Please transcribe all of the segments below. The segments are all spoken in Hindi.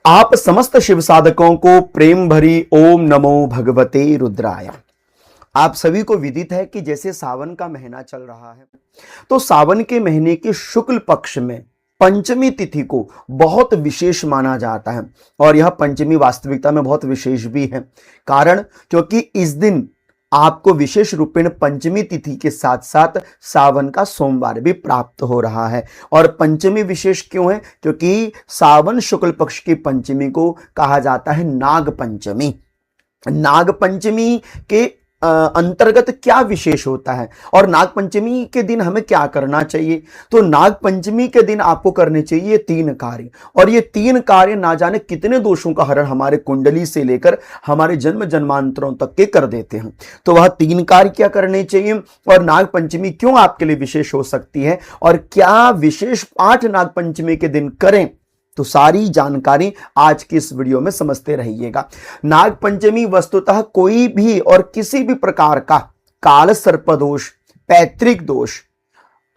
आप समस्त शिव साधकों को प्रेम भरी ओम नमो भगवते रुद्राय। आप सभी को विदित है कि जैसे सावन का महीना चल रहा है, तो सावन के महीने के शुक्ल पक्ष में पंचमी तिथि को बहुत विशेष माना जाता है। और यह पंचमी वास्तविकता में बहुत विशेष भी है, कारण क्योंकि इस दिन आपको विशेष रूपेण पंचमी तिथि के साथ साथ सावन का सोमवार भी प्राप्त हो रहा है। और पंचमी विशेष क्यों है? क्योंकि सावन शुक्ल पक्ष की पंचमी को कहा जाता है नाग पंचमी। नाग पंचमी के अंतर्गत क्या विशेष होता है और नाग पंचमी के दिन हमें क्या करना चाहिए? तो नाग पंचमी के दिन आपको करने चाहिए 3 कार्य, और ये 3 कार्य ना जाने कितने दोषों का हरण हमारे कुंडली से लेकर हमारे जन्म जन्मांतरों तक के कर देते हैं। तो वह 3 कार्य क्या करने चाहिए और नाग पंचमी क्यों आपके लिए विशेष हो सकती है और क्या विशेष पाठ नाग पंचमी के दिन करें, तो सारी जानकारी आज की इस वीडियो में समझते रहिएगा। नाग पंचमी वस्तुतः कोई भी और किसी भी प्रकार का काल सर्प दोष, पैतृक दोष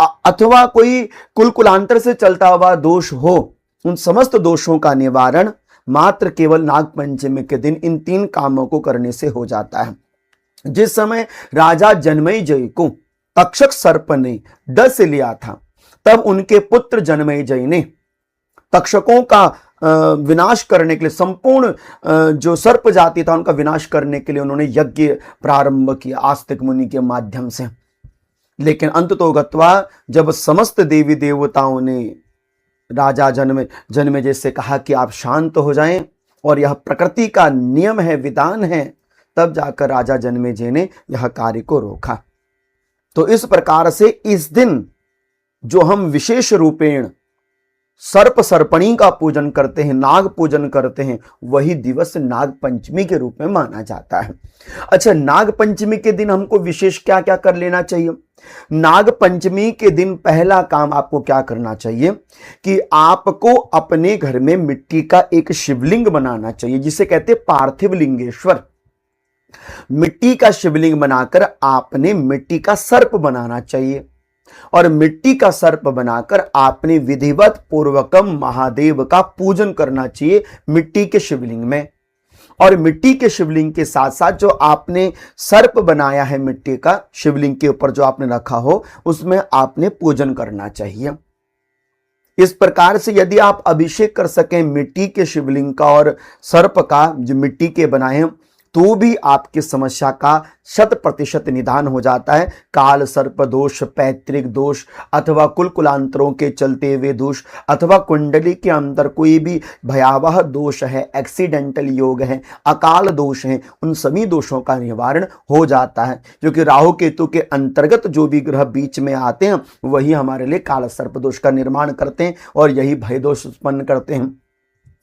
अथवा कोई कुलकुलांतर से चलता हुआ दोष हो, उन समस्त दोषों का निवारण मात्र केवल नाग पंचमी के दिन इन 3 कामों को करने से हो जाता है। जिस समय राजा जनमेजय को तक्षक सर्प ने डस लिया था, तब उनके पुत्र जनमेजय ने तक्षकों का विनाश करने के लिए, संपूर्ण जो सर्प जाति था उनका विनाश करने के लिए उन्होंने यज्ञ प्रारंभ किया आस्तिक मुनि के माध्यम से। लेकिन अंततोगत्वा जब समस्त देवी देवताओं ने राजा जन्मेजय से कहा कि आप शांत हो जाएं और यह प्रकृति का नियम है, विधान है, तब जाकर राजा जन्मेजय ने यह कार्य को रोका। तो इस प्रकार से इस दिन जो हम विशेष रूपेण सर्प सर्पणी का पूजन करते हैं, नाग पूजन करते हैं, वही दिवस नाग पंचमी के रूप में माना जाता है। अच्छा, नाग पंचमी के दिन हमको विशेष क्या क्या कर लेना चाहिए? नाग पंचमी के दिन पहला काम आपको क्या करना चाहिए कि आपको अपने घर में मिट्टी का एक शिवलिंग बनाना चाहिए, जिसे कहते हैं पार्थिव लिंगेश्वर। मिट्टी का शिवलिंग बनाकर आपने मिट्टी का सर्प बनाना चाहिए और मिट्टी का सर्प बनाकर आपने विधिवत पूर्वकम महादेव का पूजन करना चाहिए मिट्टी के शिवलिंग में। और मिट्टी के शिवलिंग के साथ साथ जो आपने सर्प बनाया है मिट्टी का शिवलिंग के ऊपर जो आपने रखा हो, उसमें आपने पूजन करना चाहिए। इस प्रकार से यदि आप अभिषेक कर सकें मिट्टी के शिवलिंग का और सर्प का जो मिट्टी के बनाए हैं, तो भी आपकी समस्या का 100% निदान हो जाता है। काल सर्प दोष, पैतृक दोष अथवा कुलकुलांतरों के चलते हुए दोष अथवा कुंडली के अंदर कोई भी भयावह दोष है, एक्सीडेंटल योग है, अकाल दोष है, उन सभी दोषों का निवारण हो जाता है। क्योंकि राहु केतु के अंतर्गत जो भी ग्रह बीच में आते हैं वही हमारे लिए काल सर्प दोष का निर्माण करते हैं और यही भय दोष उत्पन्न करते हैं।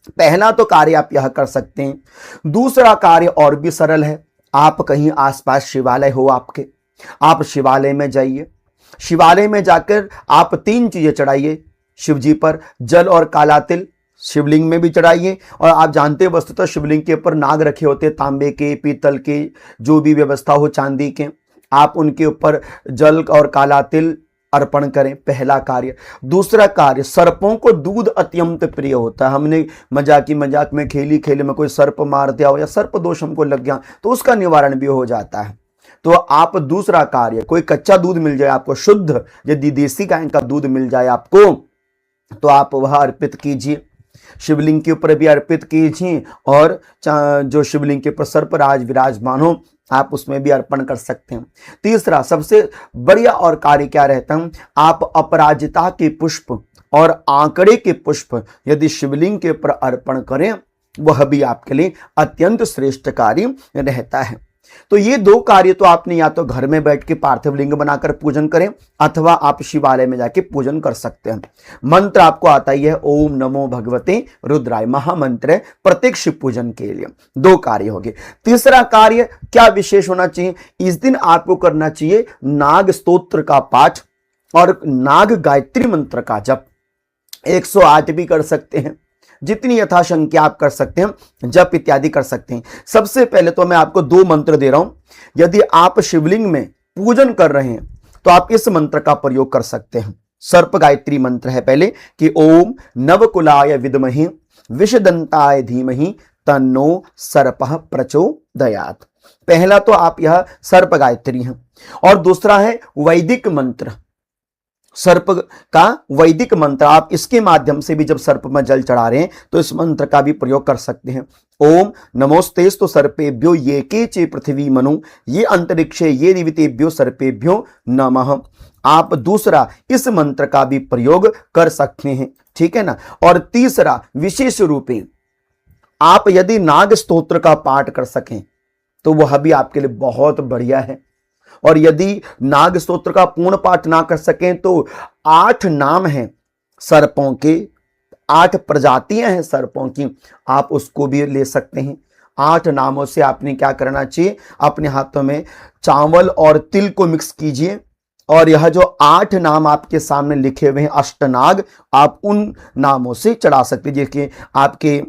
पहला तो कार्य आप यह कर सकते हैं। दूसरा कार्य और भी सरल है। आप कहीं आसपास शिवालय हो आपके, आप शिवालय में जाइए। शिवालय में जाकर आप 3 चीजें चढ़ाइए शिव जी पर, जल और काला तिल शिवलिंग में भी चढ़ाइए। और आप जानते हैं वस्तुतः शिवलिंग के ऊपर नाग रखे होते हैं, तांबे के, पीतल के, जो भी व्यवस्था हो, चांदी के, आप उनके ऊपर जल और काला तिल अर्पण करें, पहला कार्य। दूसरा कार्य, सर्पों को दूध अत्यंत प्रिय होता है। हमने मजाक में खेली में कोई सर्प मार दिया हो या सर्प दोष हमको लग गया तो उसका निवारण भी हो जाता है। तो आप दूसरा कार्य, कोई कच्चा दूध मिल जाए आपको, शुद्ध यदि देसी गाय का दूध मिल जाए आपको, तो आप वह अर्पित कीजिए, शिवलिंग के ऊपर भी अर्पित कीजिए और जो शिवलिंग के ऊपर सर्पराज विराजमान हो आप उसमें भी अर्पण कर सकते हैं। तीसरा सबसे बढ़िया और कार्य क्या रहता है, आप अपराजिता के पुष्प और आंकड़े के पुष्प यदि शिवलिंग के ऊपर अर्पण करें, वह भी आपके लिए अत्यंत श्रेष्ठ कार्य रहता है। तो ये 2 कार्य तो आपने या तो घर में बैठ के पार्थिव लिंग बनाकर पूजन करें अथवा आप शिवालय में जाके पूजन कर सकते हैं। मंत्र आपको आता ही है, ओम नमो भगवते रुद्राय, महामंत्र है प्रत्येक शिव पूजन के लिए। 2 कार्य हो गए। तीसरा कार्य क्या विशेष होना चाहिए? इस दिन आपको करना चाहिए नाग स्तोत्र का पाठ और नाग गायत्री मंत्र का जप। 108 भी कर सकते हैं, जितनी यथाशंख्या आप कर सकते हैं, जप इत्यादि कर सकते हैं। सबसे पहले तो मैं आपको 2 मंत्र दे रहा हूं। यदि आप शिवलिंग में पूजन कर रहे हैं तो आप इस मंत्र का प्रयोग कर सकते हैं। सर्प गायत्री मंत्र है पहले कि ओम नवकुलाय विद्महि विषदंताय धीमहि तन्नो सर्पः प्रचोदयात्। पहला तो आप यह सर्प गायत्री है, और दूसरा है वैदिक मंत्र, सर्प का वैदिक मंत्र। आप इसके माध्यम से भी जब सर्प में जल चढ़ा रहे हैं तो इस मंत्र का भी प्रयोग कर सकते हैं। ओम नमोस्तेस्तु सर्पेभ्यो ये केचे पृथ्वी मनु ये अंतरिक्षे ये दिवितेभ्यो सर्पेभ्यो नमः। आप दूसरा इस मंत्र का भी प्रयोग कर सकते हैं, ठीक है ना। और तीसरा विशेष रूपे आप यदि नाग स्तोत्र का पाठ कर सकें तो वह भी आपके लिए बहुत बढ़िया है। और यदि नाग स्तोत्र का पूर्ण पाठ ना कर सकें तो 8 नाम हैं सर्पों के, 8 प्रजातियां हैं सर्पों की, आप उसको भी ले सकते हैं। 8 नामों से आपने क्या करना चाहिए, अपने हाथों में चावल और तिल को मिक्स कीजिए, और यह जो 8 नाम आपके सामने लिखे हुए हैं अष्टनाग, आप उन नामों से चढ़ा सकते हैं। जैसे आपके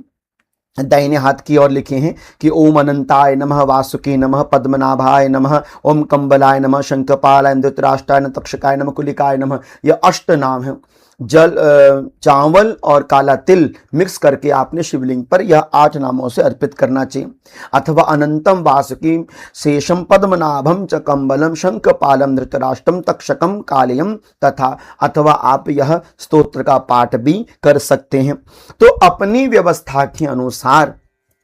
दाहिने हाथ की ओर लिखे हैं कि ओम अनंताय नमः, वासुकी नमः, पद्मनाभाय नमः, ओम कंबलाय नमः, शंखपालाय, धृतराष्ट्राय नमः, तक्षकाय नमः, कुलिकाय नमः। यह 8 नाम है। जल चावल और काला तिल मिक्स करके आपने शिवलिंग पर यह 8 नामों से अर्पित करना चाहिए। अथवा अनंतम वासुकी शेषम पद्मनाभम च कंबलम शंखपालम धृतराष्ट्रम तक्षकम कालयम तथा, अथवा आप यह स्तोत्र का पाठ भी कर सकते हैं। तो अपनी व्यवस्था के अनुसार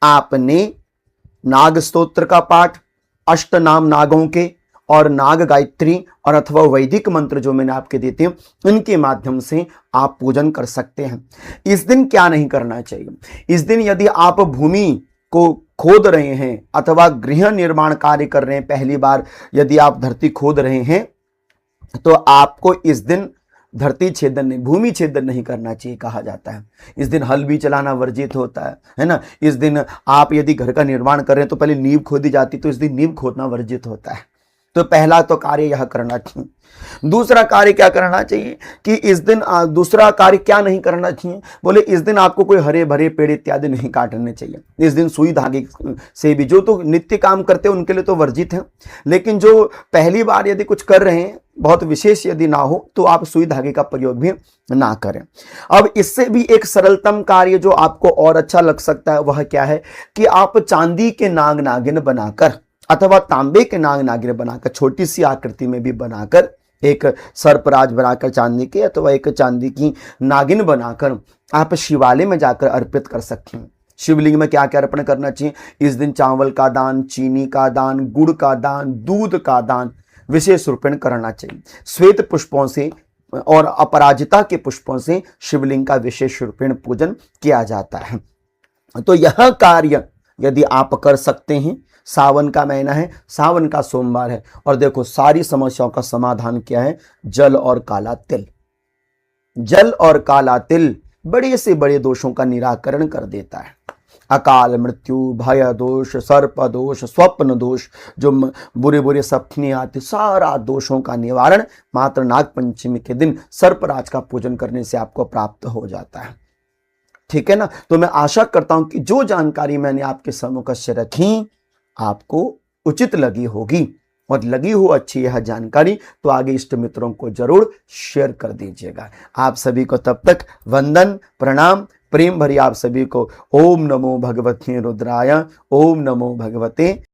आपने नाग स्तोत्र का पाठ, अष्टनाम नागों के, और नाग गायत्री और अथवा वैदिक मंत्र जो मैंने आपके देते हैं, इनके माध्यम से आप पूजन कर सकते हैं। इस दिन क्या नहीं करना चाहिए, इस दिन यदि आप भूमि को खोद रहे हैं अथवा गृह निर्माण कार्य कर रहे हैं, पहली बार यदि आप धरती खोद रहे हैं तो आपको इस दिन धरती छेदन नहीं, भूमि छेदन नहीं करना चाहिए कहा जाता है। इस दिन हल भी चलाना वर्जित होता है ना। इस दिन आप यदि घर का निर्माण कर रहे हैं तो पहले नींव खोदी जाती, तो इस दिन नींव खोदना वर्जित होता है। तो पहला तो कार्य यह करना चाहिए। दूसरा कार्य क्या करना चाहिए कि इस दिन दूसरा कार्य क्या नहीं करना चाहिए, बोले इस दिन आपको कोई हरे भरे पेड़ इत्यादि नहीं काटने चाहिए। इस दिन सुई धागे से भी, जो तो नित्य काम करते हैं उनके लिए तो वर्जित है, लेकिन जो पहली बार यदि कुछ कर रहे हैं, बहुत विशेष यदि ना हो, तो आप सुई धागे का प्रयोग भी ना करें। अब इससे भी एक सरलतम कार्य जो आपको और अच्छा लग सकता है वह क्या है कि आप चांदी के नाग नागिन बनाकर अथवा तांबे के नाग नागिन बनाकर, छोटी सी आकृति में भी बनाकर, एक सर्पराज बनाकर चांदी के, अथवा एक चांदी की नागिन बनाकर आप शिवालय में जाकर अर्पित कर सकते हैं। शिवलिंग में क्या क्या अर्पण करना चाहिए, इस दिन चावल का दान, चीनी का दान, गुड़ का दान, दूध का दान विशेष रूपेण करना चाहिए। श्वेत पुष्पों से और अपराजिता के पुष्पों से शिवलिंग का विशेष रूपेण पूजन किया जाता है। तो यह कार्य यदि आप कर सकते हैं, सावन का महीना है, सावन का सोमवार है, और देखो सारी समस्याओं का समाधान क्या है, जल और काला तिल। जल और काला तिल बड़े से बड़े दोषों का निराकरण कर देता है। अकाल मृत्यु, भय दोष, सर्प दोष, स्वप्न दोष, जो बुरे बुरे सपने आते, सारा दोषों का निवारण मात्र नाग पंचमी के दिन सर्पराज का पूजन करने से आपको प्राप्त हो जाता है। ठीक है ना। तो मैं आशा करता हूं कि जो जानकारी मैंने आपके सम्मुख रखी आपको उचित लगी होगी, और लगी हो अच्छी यह जानकारी तो आगे इष्ट मित्रों को जरूर शेयर कर दीजिएगा। आप सभी को तब तक वंदन, प्रणाम, प्रेम भरी आप सभी को ओम नमो भगवते रुद्राय, ओम नमो भगवते